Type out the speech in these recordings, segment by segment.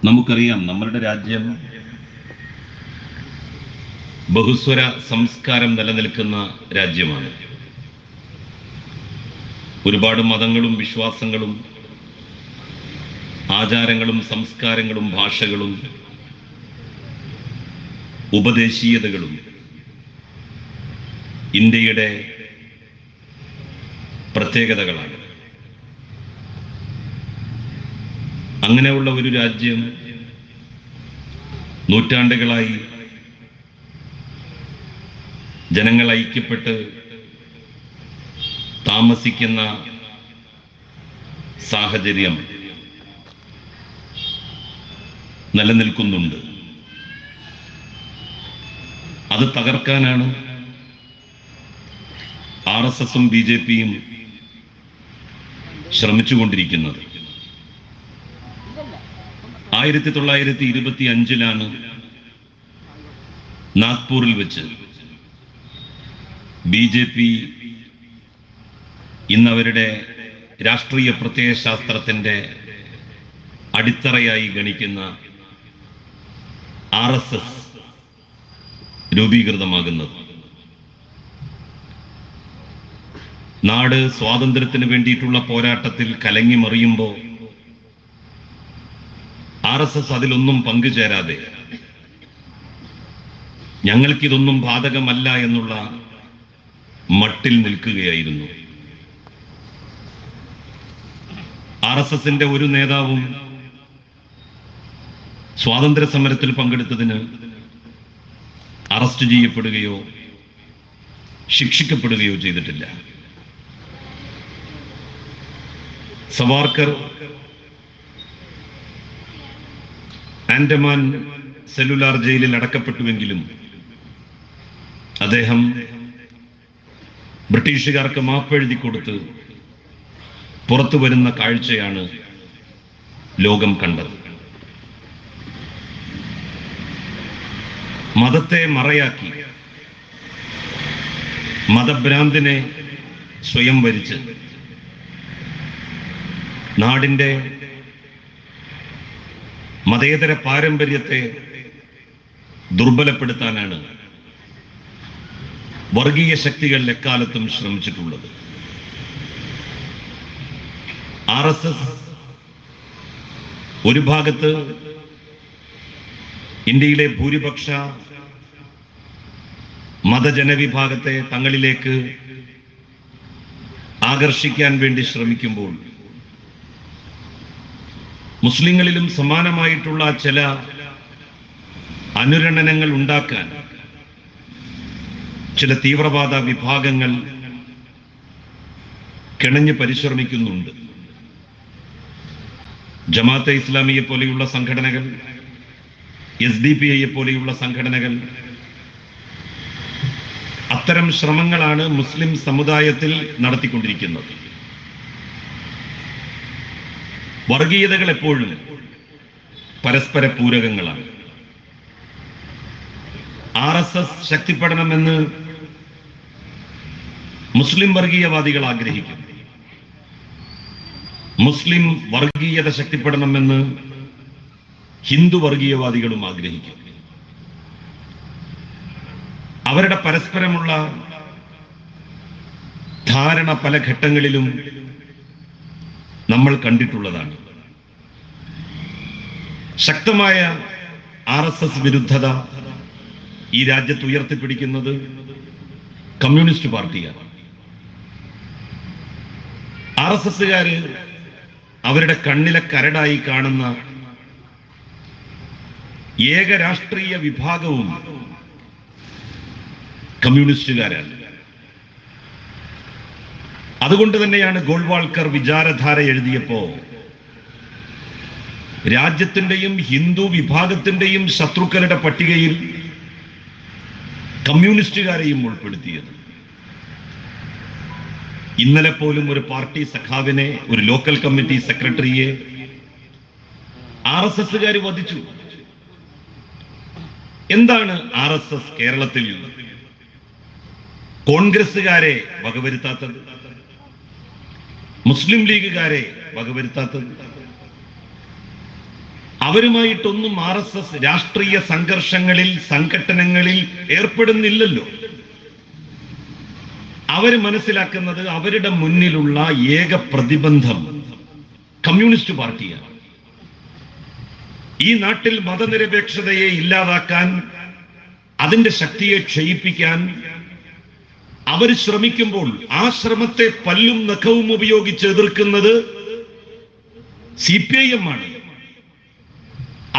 നമുക്കറിയാം, നമ്മളുടെ രാജ്യം ബഹുസ്വര സംസ്കാരം നിലനിൽക്കുന്ന രാജ്യമാണ്. ഒരുപാട് മതങ്ങളും വിശ്വാസങ്ങളും ആചാരങ്ങളും സംസ്കാരങ്ങളും ഭാഷകളും ഉപദേശീയതകളും ഇന്ത്യയുടെ പ്രത്യേകതകളാണ്. അങ്ങനെയുള്ള ഒരു രാജ്യം നൂറ്റാണ്ടുകളായി ജനങ്ങൾ ഐക്യപ്പെട്ട് താമസിക്കുന്ന സാഹചര്യം നിലനിൽക്കുന്നുണ്ട്. അത് തകർക്കാനാണ് RSSഉം BJPയും ശ്രമിച്ചുകൊണ്ടിരിക്കുന്നത്. 1925 നാഗ്പൂരിൽ വെച്ച് BJP ഇന്നവരുടെ രാഷ്ട്രീയ പ്രത്യയശാസ്ത്രത്തിന്റെ അടിത്തറയായി ഗണിക്കുന്ന RSS രൂപീകൃതമാകുന്നത്. നാട് സ്വാതന്ത്ര്യത്തിന് വേണ്ടിയിട്ടുള്ള പോരാട്ടത്തിൽ കലങ്ങി മറിയുമ്പോൾ RSS അതിലൊന്നും പങ്കുചേരാതെ ഞങ്ങൾക്കിതൊന്നും ബാധകമല്ല എന്നുള്ള മട്ടിൽ നിൽക്കുകയായിരുന്നു. RSSന്റെ ഒരു നേതാവും സ്വാതന്ത്ര്യ സമരത്തിൽ പങ്കെടുത്തതിന് അറസ്റ്റ് ചെയ്യപ്പെടുകയോ ശിക്ഷിക്കപ്പെടുകയോ ചെയ്തിട്ടില്ല. സവാർക്കർ ആൻഡമാൻ സെല്ലുലാർ ജയിലിൽ അടക്കപ്പെട്ടുവെങ്കിലും അദ്ദേഹം ബ്രിട്ടീഷുകാർക്ക് മാപ്പെഴുതി കൊടുത്ത് പുറത്തു വരുന്ന കാഴ്ചയാണ് ലോകം കണ്ടത്. മതത്തെ മറയാക്കി, മതഭ്രാന്തിനെ സ്വയം വരിച്ച് നാടിന്റെ മതേതര പാരമ്പര്യത്തെ ദുർബലപ്പെടുത്താനാണ് വർഗീയ ശക്തികൾ എക്കാലത്തും ശ്രമിച്ചിട്ടുള്ളത്. RSS ഒരു ഭാഗത്ത് ഇന്ത്യയിലെ ഭൂരിപക്ഷ മതജനവിഭാഗത്തെ തങ്ങളിലേക്ക് ആകർഷിക്കാൻ വേണ്ടി ശ്രമിക്കുമ്പോൾ, മുസ്ലിങ്ങളിലും സമാനമായിട്ടുള്ള ചില അനുരണനങ്ങൾ ഉണ്ടാക്കാൻ ചില തീവ്രവാദ വിഭാഗങ്ങൾ കിണഞ്ഞ് പരിശ്രമിക്കുന്നുണ്ട്. ജമാഅത്തെ ഇസ്ലാമിയെ പോലെയുള്ള സംഘടനകൾ, SDPI പോലെയുള്ള സംഘടനകൾ അത്തരം ശ്രമങ്ങളാണ് മുസ്ലിം സമുദായത്തിൽ നടത്തിക്കൊണ്ടിരിക്കുന്നത്. വർഗീയതകൾ എപ്പോഴും പരസ്പര പൂരകങ്ങളാണ്. RSS ശക്തിപ്പെടണമെന്ന് മുസ്ലിം വർഗീയവാദികൾ ആഗ്രഹിക്കും. മുസ്ലിം വർഗീയത ശക്തിപ്പെടണമെന്ന് ഹിന്ദു വർഗീയവാദികളും ആഗ്രഹിക്കും. അവരുടെ പരസ്പരമുള്ള ധാരണ പല ഘട്ടങ്ങളിലും നമ്മൾ കണ്ടിട്ടുള്ളതാണ്. ശക്തമായ RSS വിരുദ്ധത ഈ രാജ്യത്ത് ഉയർത്തിപ്പിടിക്കുന്നത് കമ്മ്യൂണിസ്റ്റ് പാർട്ടിയാണ്. RSSകാര് അവരുടെ കണ്ണിലെ കരടായി കാണുന്ന ഏക രാഷ്ട്രീയ വിഭാഗവും കമ്മ്യൂണിസ്റ്റുകാരാണ്. അതുകൊണ്ട് തന്നെയാണ് ഗോൾവാൾക്കർ വിചാരധാര എഴുതിയപ്പോ രാജ്യത്തിന്റെയും ഹിന്ദു വിഭാഗത്തിന്റെയും ശത്രുക്കളുടെ പട്ടികയിൽ കമ്മ്യൂണിസ്റ്റുകാരെയും ഉൾപ്പെടുത്തിയത്. ഇന്നലെ പോലും ഒരു പാർട്ടി സഖാവിനെ, ഒരു ലോക്കൽ കമ്മിറ്റി സെക്രട്ടറിയെ RSSകാർ വധിച്ചു. എന്താണ് RSS കേരളത്തിൽ കോൺഗ്രസുകാരെ വകവരുത്താത്തത്? മുസ്ലിം ലീഗുകാരെ വകവരുത്താത്തത്? അവരുമായിട്ടൊന്നും RSS രാഷ്ട്രീയ സംഘർഷങ്ങളിൽ സംഘട്ടനങ്ങളിൽ ഏർപ്പെടുന്നില്ലല്ലോ. അവര് മനസ്സിലാക്കുന്നത് അവരുടെ മുന്നിലുള്ള ഏക പ്രതിബന്ധം കമ്മ്യൂണിസ്റ്റ് പാർട്ടിയാണ്. ഈ നാട്ടിൽ മതനിരപേക്ഷതയെ ഇല്ലാതാക്കാൻ, അതിന്റെ ശക്തിയെ ക്ഷയിപ്പിക്കാൻ അവർ ശ്രമിക്കുമ്പോൾ ആ ശ്രമത്തെ പല്ലും നഖവും ഉപയോഗിച്ച് എതിർക്കുന്നത് CPIM ആണ്.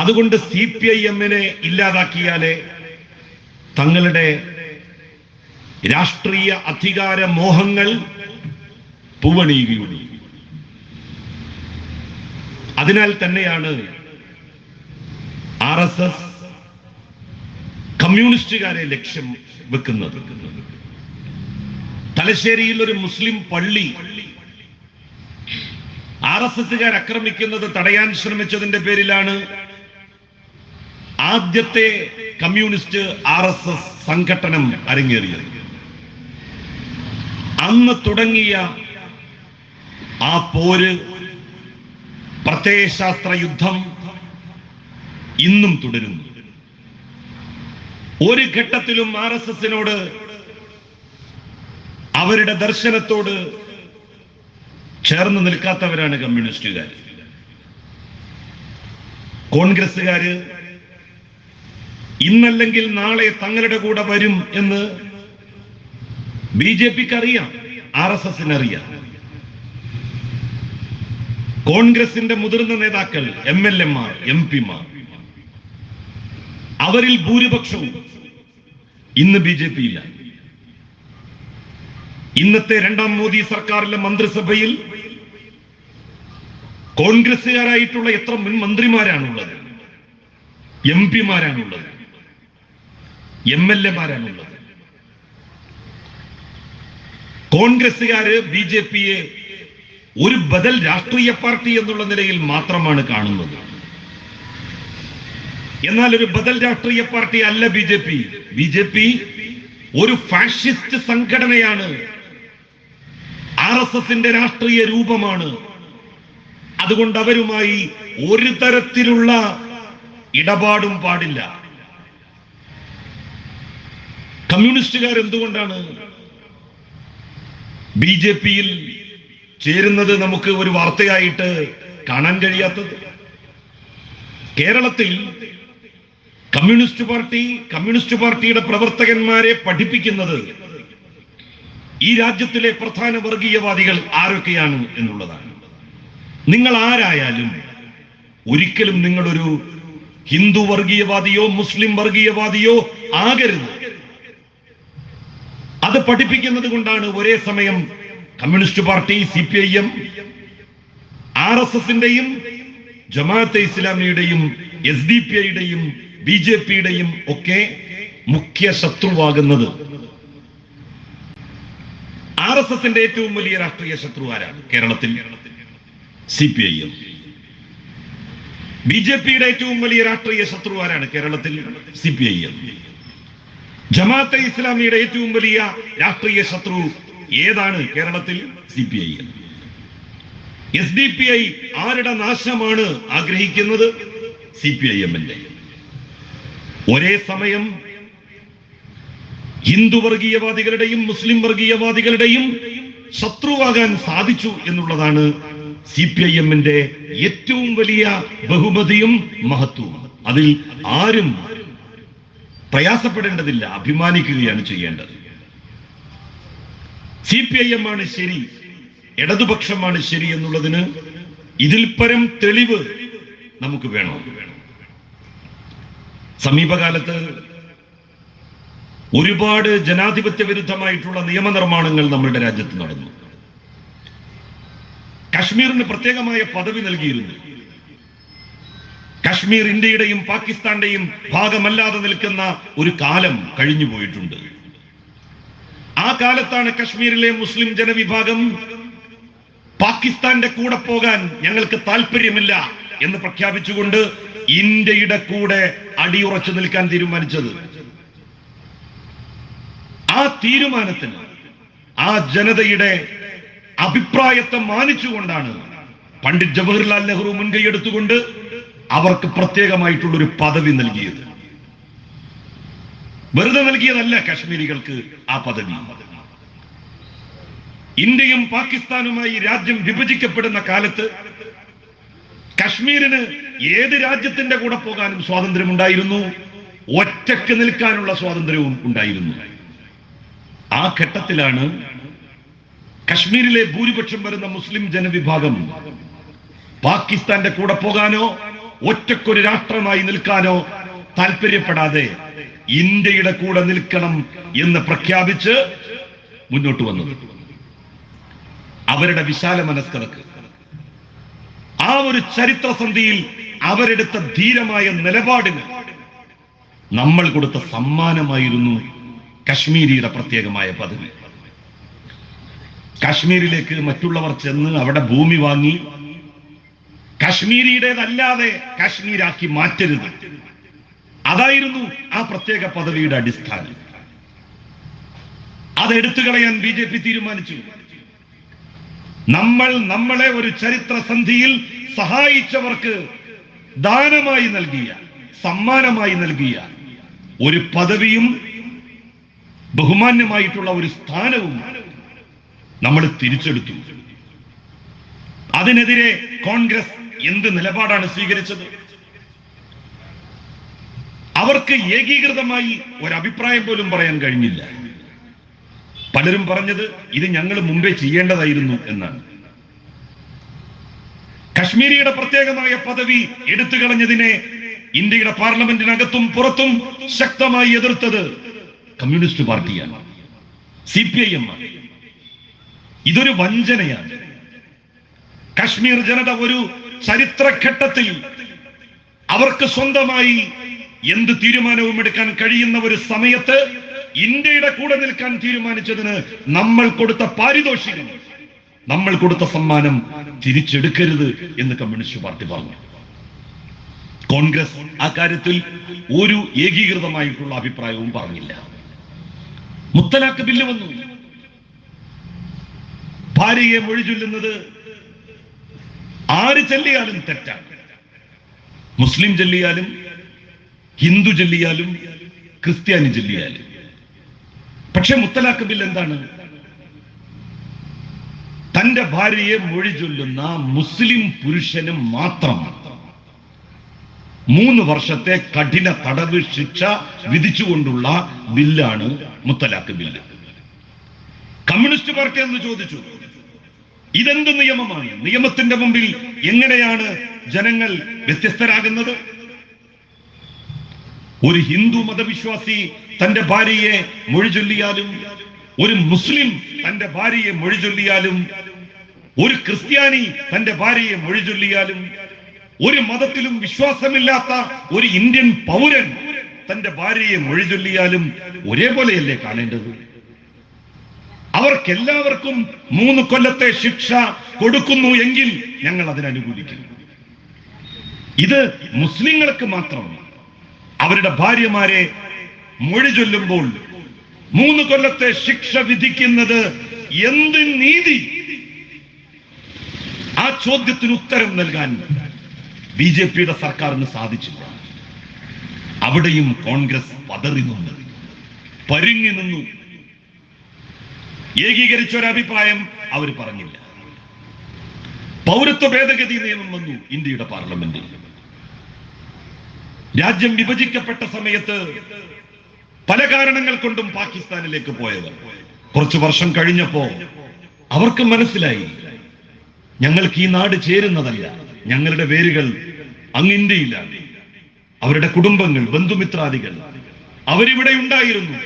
അതുകൊണ്ട് CPIM-നെ ഇല്ലാതാക്കിയാലേ തങ്ങളുടെ രാഷ്ട്രീയ അധികാര മോഹങ്ങൾ പൂവണിയുകയുള്ളൂ. അതിനാൽ തന്നെയാണ് RSS കമ്മ്യൂണിസ്റ്റുകാരെ ലക്ഷ്യം വെക്കുന്നത്. തലശ്ശേരിയിൽ ഒരു മുസ്ലിം പള്ളി RSSകാർ ആക്രമിക്കുന്നത് തടയാൻ ശ്രമിച്ചതിന്റെ പേരിലാണ് ആദ്യത്തെ കമ്മ്യൂണിസ്റ്റ് RSS സംഘടനം അരങ്ങേറിയത്. അന്ന് തുടങ്ങിയ ആ പോര്, പ്രത്യയശാസ്ത്ര യുദ്ധം ഇന്നും തുടരുന്നു. ഒരു ഘട്ടത്തിലും RSSനോട്, അവരുടെ ദർശനത്തോട് ചേർന്ന് നിൽക്കാത്തവരാണ് കമ്മ്യൂണിസ്റ്റുകാർ. കോൺഗ്രസുകാര് ഇന്നല്ലെങ്കിൽ നാളെ തങ്ങളുടെ കൂടെ വരും എന്ന് BJPക്ക് അറിയാം, RSSന് അറിയാം. കോൺഗ്രസിന്റെ മുതിർന്ന നേതാക്കൾ, MLA-മാർ, MP-മാർ, അവരിൽ ഭൂരിപക്ഷവും ഇന്ന് BJP-യില്ല. ഇന്നത്തെ രണ്ടാം മോദി സർക്കാരിലെ മന്ത്രിസഭയിൽ കോൺഗ്രസുകാരായിട്ടുള്ള എത്ര മുൻ മന്ത്രിമാരാണുള്ളത്, MP-മാരാണുള്ളത്, MLA-മാരാണുള്ളത്. കോൺഗ്രസുകാര് BJP-യെ ഒരു ബദൽ രാഷ്ട്രീയ പാർട്ടി എന്നുള്ള നിലയിൽ മാത്രമാണ് കാണുന്നത്. എന്നാൽ ഒരു ബദൽ രാഷ്ട്രീയ പാർട്ടി അല്ല BJP. BJP ഒരു ഫാഷിസ്റ്റ് സംഘടനയാണ്, RSSന്റെ രാഷ്ട്രീയ രൂപമാണ്. അതുകൊണ്ട് അവരുമായി ഒരു തരത്തിലുള്ള ഇടപാടും പാടില്ല. കമ്മ്യൂണിസ്റ്റുകാർ എന്തുകൊണ്ടാണ് BJP-യിൽ ചേരുന്നത് നമുക്ക് ഒരു വാർത്തയായിട്ട് കാണാൻ കഴിയാത്തത്? കേരളത്തിൽ കമ്മ്യൂണിസ്റ്റ് പാർട്ടിയുടെ പ്രവർത്തകന്മാരെ പഠിപ്പിക്കുന്നത് ഈ രാജ്യത്തിലെ പ്രധാന വർഗീയവാദികൾ ആരൊക്കെയാണ് എന്നുള്ളതാണ്. നിങ്ങൾ ആരായാലും ഒരിക്കലും നിങ്ങളൊരു ഹിന്ദു വർഗീയവാദിയോ മുസ്ലിം വർഗീയവാദിയോ ആകരുത്. അത് പഠിപ്പിക്കുന്നത് കൊണ്ടാണ് ഒരേ സമയം കമ്മ്യൂണിസ്റ്റ് പാർട്ടി, CPIM, RSSന്റെയും ജമാഅത്തെ ഇസ്ലാമിയുടെയും SDP-യുടെയും BJP-യുടെയും ഒക്കെ മുഖ്യ ശത്രുവാകുന്നത്. RSSന്റെ ഏറ്റവും വലിയ രാഷ്ട്രീയ ശത്രു ആരാണ് കേരളത്തിൽ? CPIM. BJP-യുടെ ഏറ്റവും വലിയ രാഷ്ട്രീയ ശത്രു ആരാണ് കേരളത്തിൽ? CPIM. ജമാഅത്തെ ഇസ്ലാമിയുടെ ഏറ്റവും വലിയ രാഷ്ട്രീയ ശത്രു ഏതാണ് കേരളത്തിൽ? CPIM. SDP-I ആരുടെ നാശമാണ് ആഗ്രഹിക്കുന്നത്? CPIM-ന്റെ. ഒരേ സമയം ഹിന്ദു വർഗീയവാദികളുടെയും മുസ്ലിം വർഗീയവാദികളുടെയും ശത്രുവാകാൻ സാധിച്ചു എന്നുള്ളതാണ് CPIM-ന്റെ ഏറ്റവും വലിയ ബഹുമതിയും മഹത്വവും. അതിൽ ആരും പ്രയാസപ്പെടേണ്ടതില്ല, അഭിമാനിക്കുകയാണ് ചെയ്യേണ്ടത്. CPIM ആണ് ശരി, ഇടതുപക്ഷമാണ് ശരി എന്നുള്ളതിന് ഇതിൽ പരം തെളിവ് നമുക്ക് വേണം. സമീപകാലത്ത് ഒരുപാട് ജനാധിപത്യ വിരുദ്ധമായിട്ടുള്ള നിയമനിർമ്മാണങ്ങൾ നമ്മളുടെ രാജ്യത്ത് നടന്നു. കശ്മീരിന് പ്രത്യേകമായ പദവി നൽകിയിരുന്നു. കശ്മീർ ഇന്ത്യയുടെയും പാകിസ്ഥാന്റെയും ഭാഗമല്ലാതെ നിൽക്കുന്ന ഒരു കാലം കഴിഞ്ഞു പോയിട്ടുണ്ട്. ആ കാലത്താണ് കശ്മീരിലെ മുസ്ലിം ജനവിഭാഗം പാകിസ്ഥാന്റെ കൂടെ പോകാൻ ഞങ്ങൾക്ക് താല്പര്യമില്ല എന്ന് പ്രഖ്യാപിച്ചുകൊണ്ട് ഇന്ത്യയുടെ കൂടെ അടിയുറച്ചു നിൽക്കാൻ തീരുമാനിച്ചത്. ആ തീരുമാനത്തിന്, ആ ജനതയുടെ അഭിപ്രായത്തെ മാനിച്ചുകൊണ്ടാണ് പണ്ഡിറ്റ് ജവഹർലാൽ നെഹ്റു മുൻകൈയെടുത്തുകൊണ്ട് അവർക്ക് പ്രത്യേകമായിട്ടുള്ളൊരു പദവി നൽകിയത്. വെറുതെ നൽകിയതല്ല കശ്മീരികൾക്ക് ആ പദവി. ഇന്ത്യയും പാകിസ്ഥാനുമായി രാജ്യം വിഭജിക്കപ്പെടുന്ന കാലത്ത് കശ്മീരിന് ഏത് രാജ്യത്തിന്റെ കൂടെ പോകാനും സ്വാതന്ത്ര്യമുണ്ടായിരുന്നു, ഒറ്റക്ക് നിൽക്കാനുള്ള സ്വാതന്ത്ര്യവും ഉണ്ടായിരുന്നു. ആ ഘട്ടത്തിലാണ് കശ്മീരിലെ ഭൂരിപക്ഷം വരുന്ന മുസ്ലിം ജനവിഭാഗം പാകിസ്ഥാന്റെ കൂടെ പോകാനോ ഒറ്റക്കൊരു രാഷ്ട്രമായി നിൽക്കാനോ താല്പര്യപ്പെടാതെ ഇന്ത്യയുടെ കൂടെ നിൽക്കണം എന്ന് പ്രഖ്യാപിച്ച് മുന്നോട്ട് വന്നത്. അവരുടെ വിശാല മനസ്കർക്ക് ആ ഒരു ചരിത്രസന്ധിയിൽ അവരെടുത്ത ധീരമായ നിലപാടിന് നമ്മൾ കൊടുത്ത സമ്മാനമായിരുന്നു കശ്മീരിയുടെ പ്രത്യേകമായ പദവി. കാശ്മീരിലേക്ക് മറ്റുള്ളവർ ചെന്ന് അവിടെ ഭൂമി വാങ്ങി കാശ്മീരിയുടേതല്ലാതെ കാശ്മീരാക്കി മാറ്റരുത്. അതായിരുന്നു ആ പ്രത്യേക പദവിയുടെ അടിസ്ഥാനം. അതെടുത്തു കളയാൻ BJP തീരുമാനിച്ചു. നമ്മളെ ഒരു ചരിത്രസന്ധിയിൽ സഹായിച്ചവർക്ക് ദാനമായി നൽകിയ, സമ്മാനമായി നൽകിയ ഒരു പദവിയും ബഹുമാന്യമായിട്ടുള്ള ഒരു സ്ഥാനവും നമ്മൾ തിരിച്ചെടുത്തു. അതിനെതിരെ കോൺഗ്രസ് എന്ത് നിലപാടാണ് സ്വീകരിച്ചത്? അവർക്ക് ഏകീകൃതമായി ഒരഭിപ്രായം പോലും പറയാൻ കഴിഞ്ഞില്ല. പലരും പറഞ്ഞത് ഇത് ഞങ്ങൾ മുമ്പേ ചെയ്യേണ്ടതായിരുന്നു എന്നാണ്. കശ്മീരിയുടെ പ്രത്യേകമായ പദവി എടുത്തു കളഞ്ഞതിനെ ഇന്ത്യയുടെ പാർലമെന്റിനകത്തും പുറത്തും ശക്തമായി എതിർത്തത് കമ്മ്യൂണിസ്റ്റ് പാർട്ടിയാണ്, CPIM ആണ്. ഇതൊരു വഞ്ചനയാണ്. കശ്മീർ ജനത ഒരു ചരിത്രഘട്ടത്തിൽ അവർക്ക് സ്വന്തമായി എന്ത് തീരുമാനവും എടുക്കാൻ കഴിയുന്ന ഒരു സമയത്ത് ഇന്ത്യയുടെ കൂടെ നിൽക്കാൻ തീരുമാനിച്ചതിന് നമ്മൾ കൊടുത്ത പാരിതോഷികം, നമ്മൾ കൊടുത്ത സമ്മാനം തിരിച്ചെടുക്കരുത് എന്ന് കമ്മ്യൂണിസ്റ്റ് പാർട്ടി പറഞ്ഞു. കോൺഗ്രസ് ആ കാര്യത്തിൽ ഒരു ഏകീകൃതമായിട്ടുള്ള അഭിപ്രായവും പറഞ്ഞില്ല. മുത്തലാഖ് ബില്ല് വന്നു. ഭാര്യയെ മൊഴി ചൊല്ലുന്നത് ആര് ചൊല്ലിയാലും തെറ്റാണ്. മുസ്ലിം ചൊല്ലിയാലും ഹിന്ദു ചൊല്ലിയാലും ക്രിസ്ത്യാനി ചൊല്ലിയാലും. പക്ഷെ മുത്തലാഖ് ബിൽ എന്താണ്? തന്റെ ഭാര്യയെ മൊഴി ചൊല്ലുന്ന മുസ്ലിം പുരുഷന് മാത്രം 3 വർഷത്തെ കഠിന തടവ് ശിക്ഷ വിധിച്ചുകൊണ്ടുള്ള ബില്ലാണ് മുത്തലാഖ് ബില്ല്. കമ്മ്യൂണിസ്റ്റ് പാർട്ടി എന്ന് ചോദിച്ചു, ഇതെന്ത് നിയമമാണ്? നിയമത്തിന്റെ മുമ്പിൽ എങ്ങനെയാണ് ജനങ്ങൾ വ്യത്യസ്തരാകുന്നത്? ഒരു ഹിന്ദു മതവിശ്വാസി തന്റെ ഭാര്യയെ മൊഴി ചൊല്ലിയാലും, ഒരു മുസ്ലിം തന്റെ ഭാര്യയെ മൊഴി ചൊല്ലിയാലും, ഒരു ക്രിസ്ത്യാനി തന്റെ ഭാര്യയെ മൊഴി ചൊല്ലിയാലും, ഒരു മതത്തിലും വിശ്വാസമില്ലാത്ത ഒരു ഇന്ത്യൻ പൗരൻ തന്റെ ഭാര്യയെ മൊഴി ചൊല്ലിയാലും ഒരേപോലെയല്ലേ കാണേണ്ടത്? അവർക്കെല്ലാവർക്കും 3 കൊല്ലത്തെ ശിക്ഷ കൊടുക്കുന്നു എങ്കിൽ ഞങ്ങൾ അതിനനുകൂലിക്കുന്നു. ഇത് മുസ്ലിങ്ങൾക്ക് മാത്രം അവരുടെ ഭാര്യമാരെ മൊഴി ചൊല്ലുമ്പോൾ 3 കൊല്ലത്തെ ശിക്ഷ വിധിക്കുന്നത് എന്ത് നീതി? ആ ചോദ്യത്തിന് ഉത്തരം നൽകാൻ BJPയുടെ സർക്കാരിന് സാധിച്ചില്ല. അവിടെയും കോൺഗ്രസ് പതറി നിന്നു, പരിങ്ങി നിന്നു. ഏകീകരിച്ച ഒരു അഭിപ്രായം അവർ പറഞ്ഞില്ല. പൗരത്വ ഭേദഗതി നിയമം വന്നു ഇന്ത്യയുടെ പാർലമെന്റിൽ. രാജ്യം വിഭജിക്കപ്പെട്ട സമയത്ത് പല കാരണങ്ങൾ കൊണ്ടും പാകിസ്ഥാനിലേക്ക് പോയവർ കുറച്ചു വർഷം കഴിഞ്ഞപ്പോ അവർക്ക് മനസ്സിലായി, ഞങ്ങൾക്ക് ഈ നാട് ചേരുന്നതല്ല, ഞങ്ങളുടെ വേരുകൾ അങ്ങ് ഇന്ത്യയിലാണ്. അവരുടെ കുടുംബങ്ങൾ, ബന്ധുമിത്രാദികൾ അവരിവിടെ ഉണ്ടായിരുന്നു.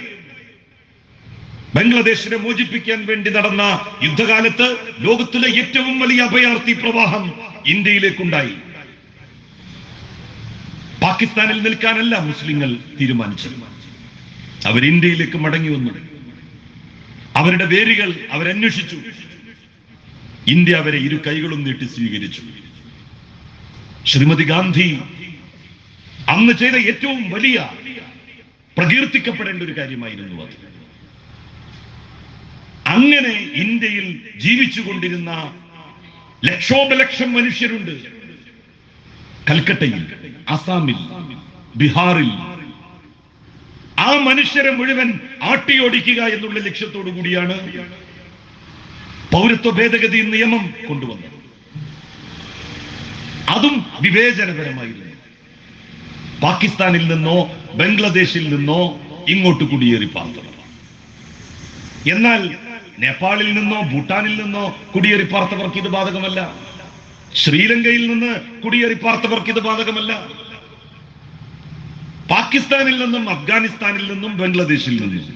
ബംഗ്ലാദേശിനെ മോചിപ്പിക്കാൻ വേണ്ടി നടന്ന യുദ്ധകാലത്ത് ലോകത്തിലെ ഏറ്റവും വലിയ അഭയാർത്ഥി പ്രവാഹം ഇന്ത്യയിലേക്കുണ്ടായി. പാകിസ്ഥാനിൽ നിൽക്കാനല്ല മുസ്ലിങ്ങൾ തീരുമാനിച്ചത്. അവർ ഇന്ത്യയിലേക്ക് മടങ്ങി വന്നു. അവരുടെ വേരുകൾ അവരന്വേഷിച്ചു. ഇന്ത്യ അവരെ ഇരു കൈകളും നീട്ടി സ്വീകരിച്ചു. ശ്രീമതി ഗാന്ധി അന്ന് ചെയ്ത ഏറ്റവും വലിയ പ്രകീർത്തിക്കപ്പെടേണ്ട ഒരു കാര്യമായിരുന്നു അത്. അങ്ങനെ ഇന്ത്യയിൽ ജീവിച്ചുകൊണ്ടിരുന്ന ലക്ഷോപലക്ഷം മനുഷ്യരുണ്ട്. കൽക്കട്ടയിൽ, അസാമിൽ, ബീഹാറിൽ ആ മനുഷ്യരെ മുഴുവൻ ആട്ടിയോടിക്കുക എന്നുള്ള ലക്ഷ്യത്തോടു കൂടിയാണ് പൗരത്വ ഭേദഗതി നിയമം കൊണ്ടുവന്നത്. അതും വിവേചനപരമായിരുന്നു. പാകിസ്ഥാനിൽ നിന്നോ ബംഗ്ലാദേശിൽ നിന്നോ ഇങ്ങോട്ട് കുടിയേറി പാർത്തവർ. എന്നാൽ നേപ്പാളിൽ നിന്നോ ഭൂട്ടാനിൽ നിന്നോ കുടിയേറി പാർത്തവർക്ക് ഇത് ബാധകമല്ല. ശ്രീലങ്കയിൽ നിന്ന് കുടിയേറി പാർത്തവർക്ക് ഇത് ബാധകമല്ല. പാകിസ്ഥാനിൽ നിന്നും അഫ്ഗാനിസ്ഥാനിൽ നിന്നും ബംഗ്ലാദേശിൽ നിന്നും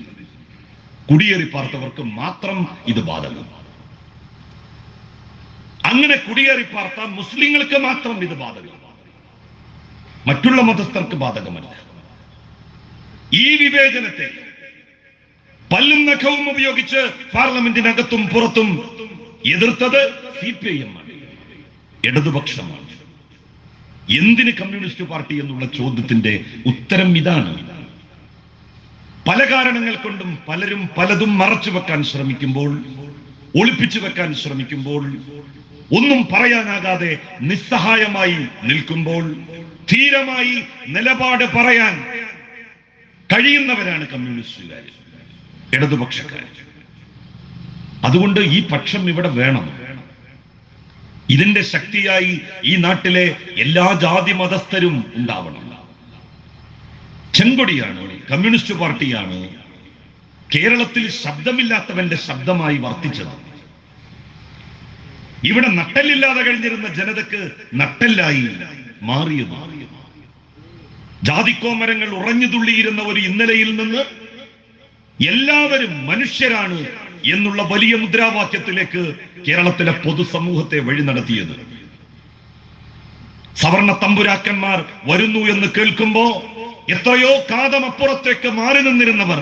കുടിയേറി പാർത്തവർക്ക് മാത്രം ഇത് ബാധകം. അങ്ങനെ കുടിയേറി പാർത്ത മുസ്ലിങ്ങൾക്ക് മാത്രം ഇത് ബാധകം, മറ്റുള്ള മതസ്ഥർക്ക് ബാധകമല്ല. ഈ വിവേചനത്തെ പല്ലും നഖവും ഉപയോഗിച്ച് പാർലമെന്റിനകത്തും പുറത്തും എതിർത്തത് CPIM ആണ്, ഇടതുപക്ഷമാണ്. എന്തിന് കമ്മ്യൂണിസ്റ്റ് പാർട്ടി എന്നുള്ള ചോദ്യത്തിന്റെ ഉത്തരം ഇതാണ്. പല കാരണങ്ങൾ കൊണ്ടും പലരും പലതും മറച്ചു വെക്കാൻ ശ്രമിക്കുമ്പോൾ, ഒളിപ്പിച്ചു വെക്കാൻ ശ്രമിക്കുമ്പോൾ, ഒന്നും പറയാനാകാതെ നിസ്സഹായമായി നിൽക്കുമ്പോൾ ധീരമായി നിലപാട് പറയാൻ കഴിയുന്നവരാണ് കമ്മ്യൂണിസ്റ്റുകാർ, ഇടതുപക്ഷക്കാർ. അതുകൊണ്ട് ഈ പക്ഷം ഇവിടെ വേണം. ഇതിന്റെ ശക്തിയായി ഈ നാട്ടിലെ എല്ലാ ജാതി മതസ്ഥരും ഉണ്ടാവണം. ചെങ്കൊടിയാണ്, കമ്മ്യൂണിസ്റ്റ് പാർട്ടിയാണ് കേരളത്തിൽ ശബ്ദമില്ലാത്തവന്റെ ശബ്ദമായി വർത്തിച്ചത്. ഇവിടെ നട്ടലില്ലാതെ കഴിഞ്ഞിരുന്ന ജനതക്ക് നട്ടല്ലായി മാറിയത്. ജാതിക്കോമരങ്ങൾ ഉറഞ്ഞു തുള്ളിയിരുന്ന ഒരു ഇന്നലെയിൽ നിന്ന് എല്ലാവരും മനുഷ്യരാണ് എന്നുള്ള വലിയ മുദ്രാവാക്യത്തിലേക്ക് കേരളത്തിലെ പൊതുസമൂഹത്തെ വഴി നടത്തിയത്. സവർണ തമ്പുരാക്കന്മാർ വരുന്നു എന്ന് കേൾക്കുമ്പോ എത്രയോ കാതമപ്പുറത്തേക്ക് മാറി നിന്നിരുന്നവർ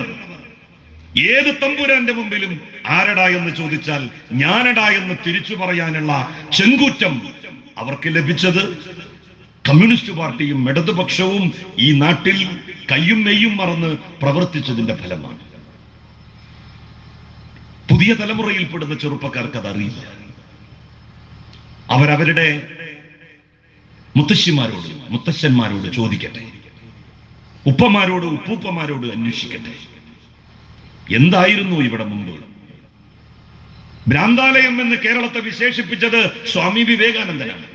ഏത് തമ്പുരാന്റെ മുമ്പിലും ആരടാ എന്ന് ചോദിച്ചാൽ ഞാനടാ എന്ന് തിരിച്ചു പറയാനുള്ള ചെങ്കൂറ്റം അവർക്ക് ലഭിച്ചത് കമ്മ്യൂണിസ്റ്റ് പാർട്ടിയും ഇടതുപക്ഷവും ഈ നാട്ടിൽ കയ്യും നെയ്യും മറന്ന് പ്രവർത്തിച്ചതിന്റെ ഫലമാണ്. പുതിയ തലമുറയിൽപ്പെടുന്ന ചെറുപ്പക്കാർക്ക് അതറിയില്ല. അവരവരുടെ മുത്തശ്ശിമാരോട് മുത്തശ്ശന്മാരോട് ചോദിക്കട്ടെ, ഉപ്പമാരോട് ഉപ്പൂപ്പമാരോട് അന്വേഷിക്കട്ടെ, എന്തായിരുന്നു ഇവിടെ മുമ്പ്. ഭ്രാന്താലയം എന്ന് കേരളത്തെ വിശേഷിപ്പിച്ചത് സ്വാമി വിവേകാനന്ദനാണ്.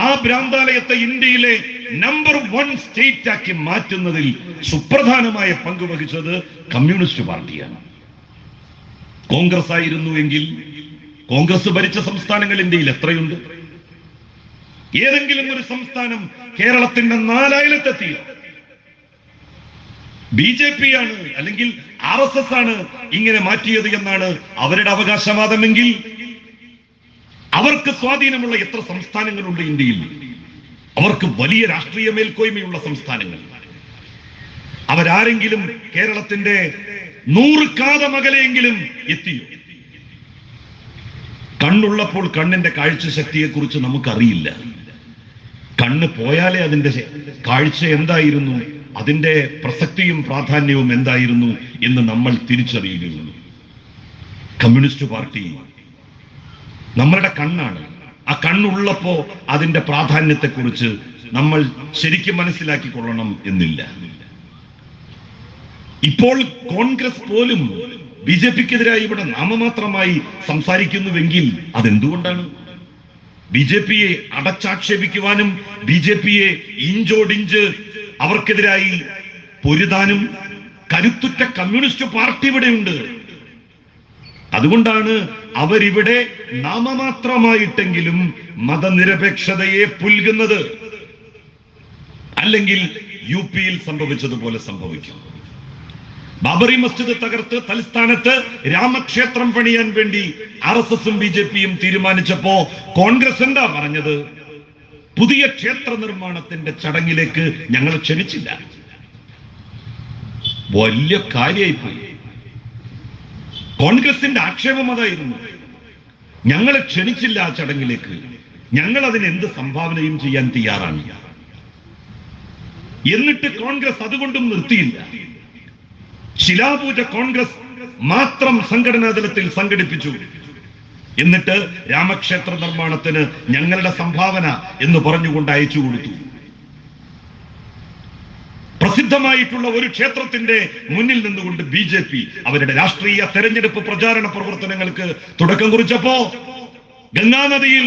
ആ ഭ്രാന്താലയത്തെ ഇന്ത്യയിലെ നമ്പർ 1 സ്റ്റേറ്റ് ആക്കി മാറ്റുന്നതിൽ സുപ്രധാനമായ പങ്ക് വഹിച്ചത് കമ്മ്യൂണിസ്റ്റ് പാർട്ടിയാണ്. കോൺഗ്രസ് ആയിരുന്നു എങ്കിൽ, കോൺഗ്രസ് ഭരിച്ച സംസ്ഥാനങ്ങൾ ഇന്ത്യയിൽ എത്രയുണ്ട്? ഏതെങ്കിലും ഒരു സംസ്ഥാനം കേരളത്തിന്റെ 4 അയലത്തെത്തിയോ? BJP ആണ് അല്ലെങ്കിൽ RSS ആണ് ഇങ്ങനെ മാറ്റിയത് എന്നാണ് അവരുടെ അവകാശവാദമെങ്കിൽ അവർക്ക് സ്വാധീനമുള്ള എത്ര സംസ്ഥാനങ്ങളുണ്ട് ഇന്ത്യയിൽ? അവർക്ക് വലിയ രാഷ്ട്രീയ മേൽക്കോയ്മയുള്ള സംസ്ഥാനങ്ങൾ. അവരാരെങ്കിലും കേരളത്തിന്റെ 100 കാതമകലെയെങ്കിലും എത്തിയോ? കണ്ണുള്ളപ്പോൾ കണ്ണിന്റെ കാഴ്ചശക്തിയെ കുറിച്ച് നമുക്കറിയില്ല. കണ്ണ് പോയാലേ അതിന്റെ കാഴ്ച എന്തായിരുന്നു, അതിന്റെ പ്രസക്തിയും പ്രാധാന്യവും എന്തായിരുന്നു എന്ന് നമ്മൾ തിരിച്ചറിയുകയുള്ളൂ. കമ്മ്യൂണിസ്റ്റ് പാർട്ടി നമ്മളുടെ കണ്ണാണ്. ആ കണ്ണുള്ളപ്പോ അതിന്റെ പ്രാധാന്യത്തെക്കുറിച്ച് നമ്മൾ ശരിക്കും മനസ്സിലാക്കിക്കൊള്ളണം എന്നില്ല. ഇപ്പോൾ കോൺഗ്രസ് പോലും BJPക്കെതിരായി ഇവിടെ നാമമാത്രമായി സംസാരിക്കുന്നുവെങ്കിൽ അതെന്തുകൊണ്ടാണ്? BJPയെ അടച്ചാക്ഷേപിക്കുവാനും BJPയെ ഇഞ്ചോടിഞ്ച് അവർക്കെതിരായി പൊരുതാനും കരുത്തുറ്റ കമ്മ്യൂണിസ്റ്റ് പാർട്ടി ഇവിടെയുണ്ട്. അതുകൊണ്ടാണ് അവരിവിടെ നാമമാത്രമായിട്ടെങ്കിലും മതനിരപേക്ഷതയെ പുൽകുന്നത്. അല്ലെങ്കിൽ UPയിൽ സംഭവിച്ചതുപോലെ സംഭവിക്കും. ബാബറി മസ്ജിദ് തകർത്ത് തലസ്ഥാനത്ത് രാമക്ഷേത്രം പണിയാൻ വേണ്ടി RSSഉം BJPയും തീരുമാനിച്ചപ്പോ കോൺഗ്രസ് എന്താ പറഞ്ഞത്? പുതിയ ക്ഷേത്ര നിർമ്മാണത്തിന്റെ ചടങ്ങിലേക്ക് ഞങ്ങൾ ക്ഷണിച്ചില്ല. വലിയ കാര്യമായിപ്പോയി. കോൺഗ്രസിന്റെ ആക്ഷേപം അതായിരുന്നു, ഞങ്ങളെ ക്ഷണിച്ചില്ല ആ ചടങ്ങിലേക്ക്, ഞങ്ങൾ അതിന് എന്ത് സംഭാവനയും ചെയ്യാൻ തയ്യാറാണ്. എന്നിട്ട് കോൺഗ്രസ് അതുകൊണ്ടും നിർത്തിയില്ല. ശിലാപൂജ കോൺഗ്രസ് മാത്രം സംഘടനാ തലത്തിൽ സംഘടിപ്പിച്ചു. എന്നിട്ട് രാമക്ഷേത്ര നിർമ്മാണത്തിന് ഞങ്ങളുടെ സംഭാവന എന്ന് പറഞ്ഞുകൊണ്ട് അയച്ചു കൊടുത്തു. പ്രസിദ്ധമായിട്ടുള്ള ഒരു ക്ഷേത്രത്തിന്റെ മുന്നിൽ നിന്നുകൊണ്ട് BJP അവരുടെ രാഷ്ട്രീയ തെരഞ്ഞെടുപ്പ് പ്രചാരണ പ്രവർത്തനങ്ങൾക്ക് തുടക്കം കുറിച്ചപ്പോ ഗംഗാനദിയിൽ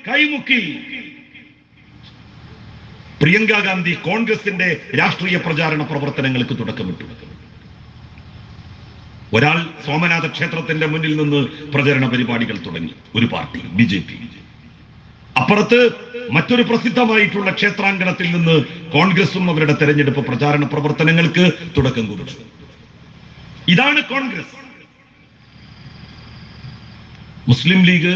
കൈമുക്കി പ്രിയങ്ക ഗാന്ധി കോൺഗ്രസിന്റെ രാഷ്ട്രീയ പ്രചാരണ പ്രവർത്തനങ്ങൾക്ക് തുടക്കമിട്ടു. ഒരാൾ സോമനാഥ ക്ഷേത്രത്തിന്റെ മുന്നിൽ നിന്ന് പ്രചരണ പരിപാടികൾ തുടങ്ങി, ഒരു പാർട്ടി BJP. അപ്പുറത്ത് മറ്റൊരു പ്രസിദ്ധമായിട്ടുള്ള ക്ഷേത്രാങ്കണത്തിൽ നിന്ന് കോൺഗ്രസും അവരുടെ തെരഞ്ഞെടുപ്പ് പ്രചാരണ പ്രവർത്തനങ്ങൾക്ക് തുടക്കം കുറിച്ചു. ഇതാണ് കോൺഗ്രസ്. മുസ്ലിം ലീഗ്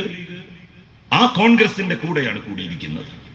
ആ കോൺഗ്രസിന്റെ കൂടെയാണ് കൂടിയിരിക്കുന്നത്.